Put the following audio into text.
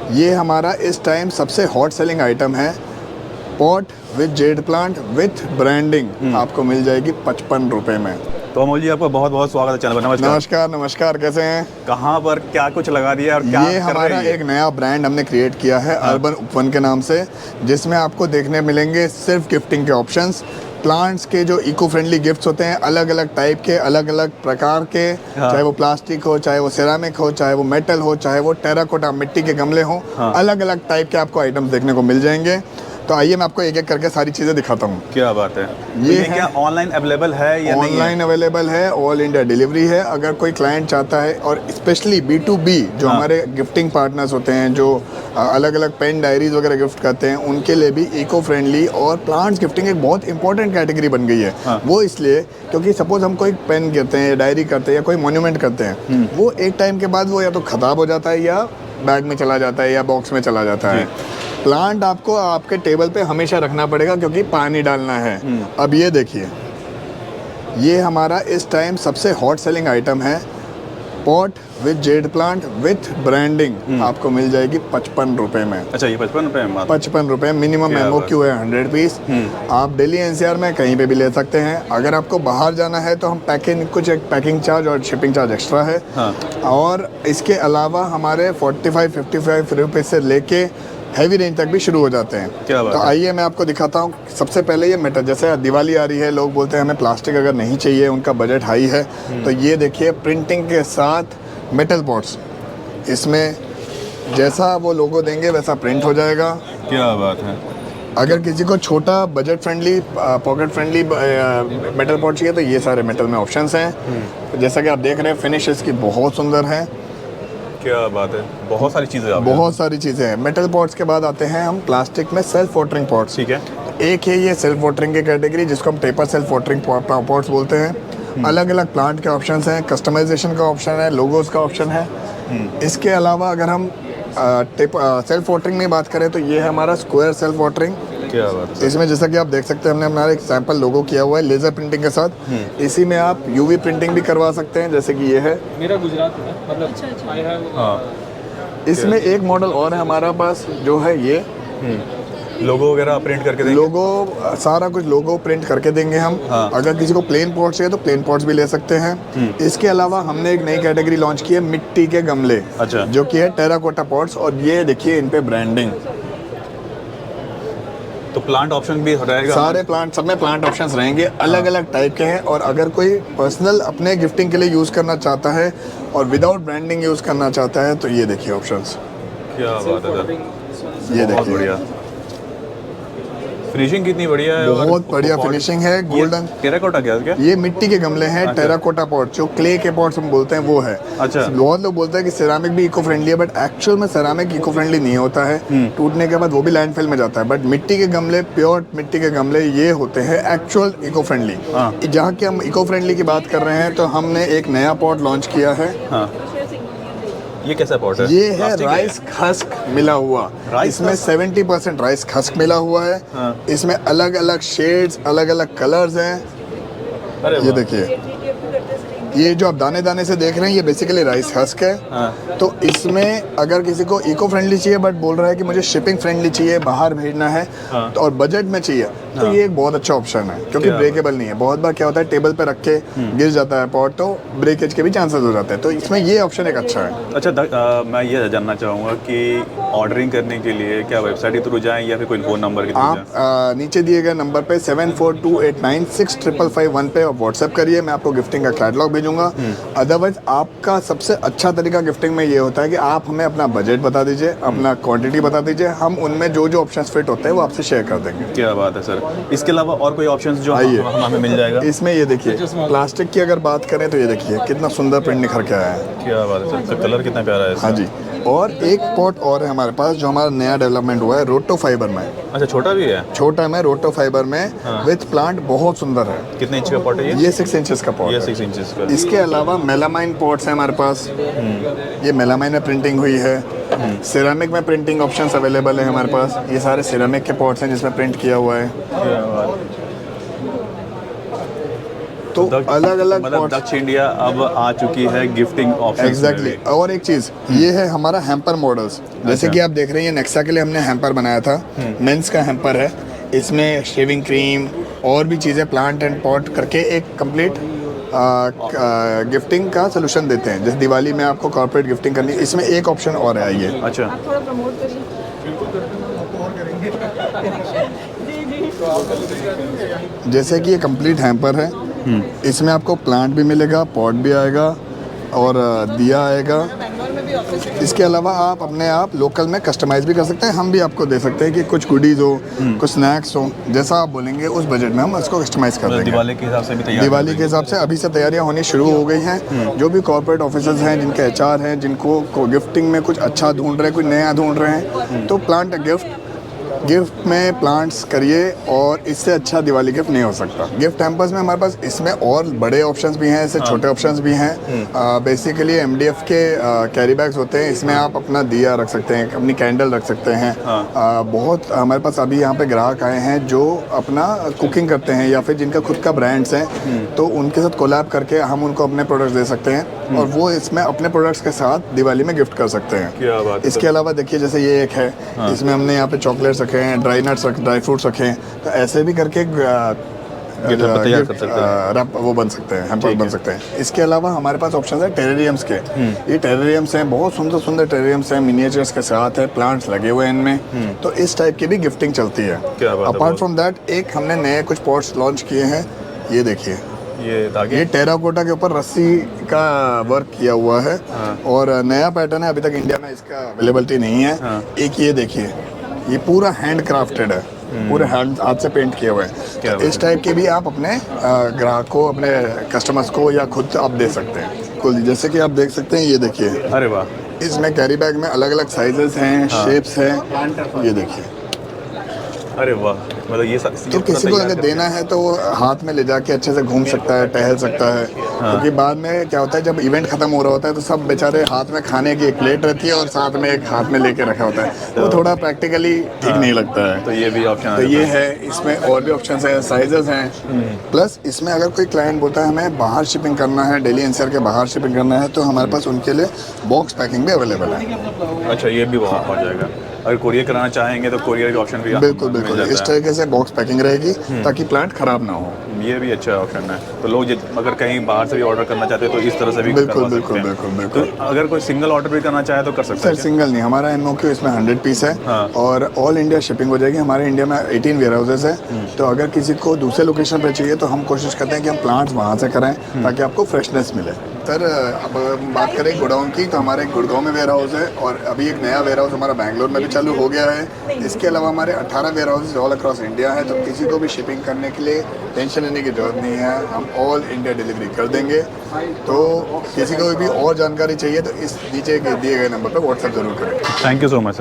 ये हमारा इस टाइम सबसे हॉट सेलिंग आइटम है। Pot with jade plant with branding आपको मिल जाएगी 55 रुपये में। तो अमोल जी, आपका बहुत बहुत स्वागत है चैनल पर। नमस्कार। नमस्कार नमस्कार, कैसे हैं? कहाँ पर क्या कुछ लगा दिया और क्या ये कर हमारा रहे हैं? एक नया ब्रांड हमने क्रिएट किया है अर्बन उपवन के नाम से, जिसमें आपको देखने मिलेंगे सिर्फ गिफ्टिंग के ऑप्शंस। प्लांट्स के जो इको फ्रेंडली गिफ्ट्स होते हैं, अलग अलग टाइप के, अलग अलग प्रकार के, चाहे वो प्लास्टिक हो, चाहे वो सिरामिक हो, चाहे वो मेटल हो, चाहे वो टेराकोटा मिट्टी के गमले हों, अलग अलग टाइप के आपको आइटम्स देखने को मिल जाएंगे। तो आइए मैं आपको एक एक करके सारी चीज़ें दिखाता हूँ। क्या बात है। ये क्या ऑनलाइन अवेलेबल है या नहीं? ऑनलाइन अवेलेबल है, ऑल इंडिया डिलीवरी है। अगर कोई क्लाइंट चाहता है, और स्पेशली B2B जो हमारे गिफ्टिंग पार्टनर्स होते हैं, जो अलग अलग पेन डायरीज वगैरह गिफ्ट करते हैं, उनके लिए भी इको फ्रेंडली और प्लांट्स गिफ्टिंग एक बहुत इंपॉर्टेंट कैटेगरी बन गई है। वो इसलिए क्योंकि सपोज हम कोई पेन करते हैं, डायरी करते हैं या कोई मोन्यूमेंट करते हैं, वो एक टाइम के बाद वो या तो ख़राब हो जाता है या बैग में चला जाता है या बॉक्स में चला जाता है। प्लांट आपको आपके टेबल पे हमेशा रखना पड़ेगा क्योंकि पानी डालना है। अब ये देखिए, ये हमारा इस टाइम सबसे हॉट सेलिंग आइटम है। Pot with jade plant with branding आपको मिल जाएगी 55 रुपये में। अच्छा, ये 55 रुपये में? 55 रुपये। मिनिमम MOQ है 100 पीस। आप दिल्ली NCR में कहीं पे भी ले सकते हैं। अगर आपको बाहर जाना है तो हम कुछ एक पैकिंग चार्ज और शिपिंग चार्ज एक्स्ट्रा है। और इसके अलावा हमारे 45-55 रुपये से लेके हैवी रेंज तक भी शुरू हो जाते हैं। क्या बात तो आइए मैं आपको दिखाता हूँ। सबसे पहले ये मेटल, जैसे दिवाली आ रही है, लोग बोलते हैं हमें प्लास्टिक अगर नहीं चाहिए, उनका बजट हाई है, तो ये देखिए प्रिंटिंग के साथ मेटल पॉट्स। इसमें जैसा वो लोगो देंगे वैसा प्रिंट हो जाएगा। क्या बात है। अगर किसी को छोटा budget friendly, pocket friendly metal pot चाहिए तो ये सारे मेटल में ऑप्शंस हैं। जैसा कि आप देख रहे हैं, फिनिश इसकी बहुत सुंदर है। क्या बात है, बहुत सारी चीज़ें बहुत सारी चीज़ें हैं। मेटल पॉट्स के बाद आते हैं हम प्लास्टिक में सेल्फ वाटरिंग पॉट्स। ठीक है। एक है ये सेल्फ वाटरिंग की कैटेगरी, जिसको हम पेपर सेल्फ वाटरिंग पॉट्स बोलते हैं। अलग अलग प्लांट के ऑप्शंस हैं, कस्टमाइजेशन का ऑप्शन है, लोगोस का ऑप्शन है। इसके अलावा अगर हम सेल्फ वाटरिंग में बात करें तो ये है हमारा स्क्वायर सेल्फ वाटरिंग। क्या बात है। इसमें जैसा कि आप देख सकते हैं, हमने हमारा एक सैंपल लोगो किया हुआ है लेज़र प्रिंटिंग के साथ। इसी में आप UV प्रिंटिंग भी करवा सकते हैं, जैसे कि ये है। मेरा गुजरात है, मतलब इसमें एक मॉडल और है हमारा पास, जो है ये लोगो वगैरह प्रिंट करके देंगे? लोगो, सारा कुछ लोगो प्रिंट करके देंगे हम। अगर किसी को प्लेन पॉट्स चाहिए तो प्लेन पॉट्स भी ले सकते हैं। इसके अलावा हमने एक नई कैटेगरी लॉन्च की है, मिट्टी के गमले। अच्छा। जो कि है टेराकोटा पॉट्स, और ये देखिए इन पे ब्रांडिंग। तो प्लांट ऑप्शन भी रहेगा? सारे प्लांट, सब में प्लांट ऑप्शंस रहेंगे, अलग अलग टाइप के हैं। और अगर कोई पर्सनल अपने गिफ्टिंग के लिए यूज़ करना चाहता है और विदाउट ब्रांडिंग यूज़ करना चाहता है तो ये देखिए ऑप्शंस। क्या बात है सर, ये बहुत देखिए, बढ़िया। फिनिशिंग कितनी बढ़िया है। बहुत बढ़िया फिनिशिंग है। गोल्डन टेराकोटा क्या? ये मिट्टी के गमले हैं। टेराकोटा पॉट, जो क्ले के पॉट्स हम बोलते हैं, वो है। अच्छा। बहुत लोग बोलते हैं कि सिरामिक भी इको फ्रेंडली है, बट एक्चुअल में सिरामिक इको फ्रेंडली नहीं होता है। टूटने के बाद वो भी लैंडफिल में जाता है। बट मिट्टी के गमले, प्योर मिट्टी के गमले, ये होते हैं एक्चुअल इको फ्रेंडली। जहाँ की हम इको फ्रेंडली की बात कर रहे हैं, तो हमने एक नया पॉट लॉन्च किया है। ये कैसा पॉट है? ये है राइस खस्क मिला हुआ। इसमें 70% राइस खस्क मिला हुआ है। इसमें अलग अलग शेड्स, अलग अलग कलर्स हैं। अरे ये देखिए, ये जो आप दाने दाने से देख रहे हैं, ये बेसिकली राइस हस्क है। तो इसमें अगर किसी को इको फ्रेंडली चाहिए बट बोल रहा है कि मुझे शिपिंग फ्रेंडली चाहिए, बाहर भेजना है, तो और बजट में चाहिए, तो ये एक बहुत अच्छा ऑप्शन है, क्योंकि ब्रेकेबल नहीं है। बहुत बार क्या होता है, टेबल पे रख के गिर जाता है पॉट, तो ब्रेकेज के भी चांसेस हो जाते हैं। तो इसमें ये ऑप्शन एक अच्छा है। अच्छा, मैं ये जानना चाहूँगा कि ऑर्डरिंग करने के लिए क्या वेबसाइट के थ्रू जाएं या फिर कोई फ़ोन नंबर के थ्रू जाएं? आप नीचे दिए गए नंबर पे 7428965551 पे व्हाट्सएप करिए, मैं आपको गिफ्टिंग का कैटलॉग भेजूंगा। अदरवाइज आपका सबसे अच्छा तरीका गिफ्टिंग में ये होता है कि आप हमें अपना बजट बता दीजिए, अपना क्वांटिटी बता दीजिए, हम उनमें जो जो ऑप्शंस फिट होते हैं वो आपसे शेयर कर देंगे। क्या बात है सर। इसके अलावा और कोई ऑप्शंस जो हमें मिल जाएगा? इसमें ये देखिए, प्लास्टिक की अगर बात करें तो ये देखिए कितना सुंदर प्रिंट निखर के आया है। क्या बात है सर, कलर कितना प्यारा है इसका। हाँ जी। और एक पॉट और है हमारे पास, जो हमारा नया डेवलपमेंट हुआ है, रोटो फाइबर में। अच्छा, छोटा भी है? छोटा में रोटो फाइबर में विथ प्लांट, बहुत सुंदर है। कितने इंच का पॉट है ये 6 इंचेस का पॉट है। है। 6 इंचेस का। इसके अलावा मेलामाइन पॉट्स है हमारे पास। ये मेलामाइन में प्रिंटिंग हुई है। सिरामिक में प्रिंटिंग ऑप्शंस अवेलेबल है हमारे पास। ये सारे सिरामिक के पॉट्स हैं जिसमें प्रिंट किया हुआ है। तो अलग अलग मतलब दक्ष इंडिया अब आ चुकी है गिफ्टिंग ऑप्शन। एग्जैक्टली और एक चीज़ ये है हमारा हैम्पर मॉडल्स, जैसे कि आप देख रहे हैं नेक्सा के लिए हमने हैम्पर बनाया था, मेंस का हैम्पर है। इसमें शेविंग क्रीम और भी चीज़ें प्लांट एंड पॉट करके एक कंप्लीट गिफ्टिंग का सोल्यूशन देते हैं। जैसे दिवाली में आपको कॉर्पोरेट गिफ्टिंग करनी है, इसमें एक ऑप्शन और है ये। अच्छा, आप थोड़ा प्रमोट करिए। जैसे कि ये कंप्लीट हैम्पर है, इसमें आपको प्लांट भी मिलेगा, पॉट भी आएगा और दिया आएगा। बैंगलोर में भी ऑफिस है। इसके अलावा आप अपने आप लोकल में कस्टमाइज भी कर सकते हैं। हम भी आपको दे सकते हैं कि कुछ गुडीज़ हो, कुछ स्नैक्स हो, जैसा आप बोलेंगे उस बजट में हम उसको कस्टमाइज कर मतलब देंगे। दिवाली के हिसाब से भी तैयार दिवाली के हिसाब से अभी से तैयारियां होनी शुरू हो गई हैं। जो भी कॉर्पोरेट ऑफिसर्स हैं, जिनके एचआर हैं, जिनको गिफ्टिंग में कुछ अच्छा ढूंढ रहे हैं, कुछ नया ढूंढ रहे हैं, तो प्लांट गिफ्ट में प्लांट्स करिए और इससे अच्छा दिवाली गिफ्ट नहीं हो सकता। गिफ्ट हैम्पर्स में हमारे पास इसमें और बड़े ऑप्शंस भी हैं, इससे छोटे ऑप्शंस भी हैं। बेसिकली एमडीएफ के कैरी बैग्स होते हैं, इसमें आप अपना दिया रख सकते हैं, अपनी कैंडल रख सकते हैं। बहुत हमारे पास अभी यहाँ पे ग्राहक आए हैं जो अपना कुकिंग करते हैं या फिर जिनका खुद का ब्रांड्स हैं, तो उनके साथ कोलैब करके हम उनको अपने प्रोडक्ट्स दे सकते हैं और वो इसमें अपने प्रोडक्ट्स के साथ दिवाली में गिफ्ट कर सकते हैं। क्या बात है। इसके अलावा देखिए जैसे ये एक है, इसमें हमने यहाँ पे चॉकलेट्स रखे हैं, ड्राई नट्स ड्राई फ्रूट्स रखे हैं, तो ऐसे भी करके तैयार कर सकते हैं। रैप वो बन सकते हैं, हैम्पर बन सकते हैं। इसके अलावा हमारे पास ऑप्शन है टेरेरियम्स के। ये टेरेरियम्स हैं, बहुत सुंदर सुंदर टेरेरियम्स हैं, मिनिएचर्स के साथ है, प्लांट्स लगे हुए हैं इनमें, तो इस टाइप की भी गिफ्टिंग चलती है। क्या बात है। अपार्ट फ्रॉम दैट एक हमने नए कुछ पॉट्स लॉन्च किए हैं, ये देखिए, ये धागे ये टेराकोटा के ऊपर रस्सी का वर्क किया हुआ है और नया पैटर्न है, अभी तक इंडिया में इसका अवेलेबिलिटी नहीं है। एक ये देखिए, ये पूरा हैंड क्राफ्टेड है, पूरे हाथ से पेंट किए हुए हैं। तो इस टाइप के भी आप अपने ग्राहक को, अपने कस्टमर्स को या खुद आप दे सकते हैं। कुल जैसे कि आप देख सकते हैं, ये देखिए, अरे वाह, इसमें कैरी बैग में अलग अलग साइजेस हैं, शेप्स हैं, ये देखिए। अरे वाह, मतलब ये तो किसी को अगर देना है तो वो हाथ में ले जाके अच्छे से घूम सकता है, टहल सकता है। क्योंकि बाद में क्या होता है, जब इवेंट खत्म हो रहा होता है तो सब बेचारे हाथ में खाने की एक प्लेट रहती है और साथ में एक हाथ में लेके रखा होता है, तो वो थोड़ा प्रैक्टिकली ठीक नहीं लगता है। तो ये भी ऑप्शन तो ये है, इसमें और भी ऑप्शंस हैं, साइजेस हैं। प्लस इसमें अगर कोई क्लाइंट बोलता है हमें बाहर शिपिंग करना है, दिल्ली एनसीआर के बाहर शिपिंग करना है, तो हमारे पास उनके लिए बॉक्स पैकिंग भी अवेलेबल है। अच्छा, ये भी वहाँ पहुँच जाएगा। अगर कोरियर कराना चाहेंगे तो कोरियर का ऑप्शन भी बिल्कुल बिल्कुल, इस तरीके से बॉक्स पैकिंग रहेगी ताकि प्लांट खराब ना हो। ये भी अच्छा ऑप्शन है। तो लोग अगर कहीं बाहर से भी ऑर्डर करना चाहते हैं तो इस तरह से भी बिल्कुल करवा बिल्कुल सकते हैं। बिल्कुल बिल्कुल। तो अगर कोई सिंगल ऑर्डर भी करना चाहे तो कर सकते सर हैं। सिंगल नहीं, हमारा एमओक्यू इसमें 100 पीस है और ऑल इंडिया शिपिंग हो जाएगी। हमारे इंडिया में 18 वेयर हाउसेस हैं, तो अगर किसी को दूसरे लोकेशन पे चाहिए तो हम कोशिश करते हैं कि हम प्लांट्स वहाँ से कराएं ताकि आपको फ्रेशनेस मिले। सर अब बात करें गुड़गांव की, तो हमारे गुड़गांव में वेयर हाउस है और अभी एक नया वेयर हाउस हमारा बैंगलोर में भी चालू हो गया है। इसके अलावा हमारे 18 warehouses all across India है, तो किसी को भी शिपिंग करने के लिए टेंशन लेने की जरूरत नहीं है, हम ऑल इंडिया डिलीवरी कर देंगे। तो किसी को भी और जानकारी चाहिए तो इस नीचे दिए गए नंबर पर व्हाट्सएप जरूर करें। Thank you so much.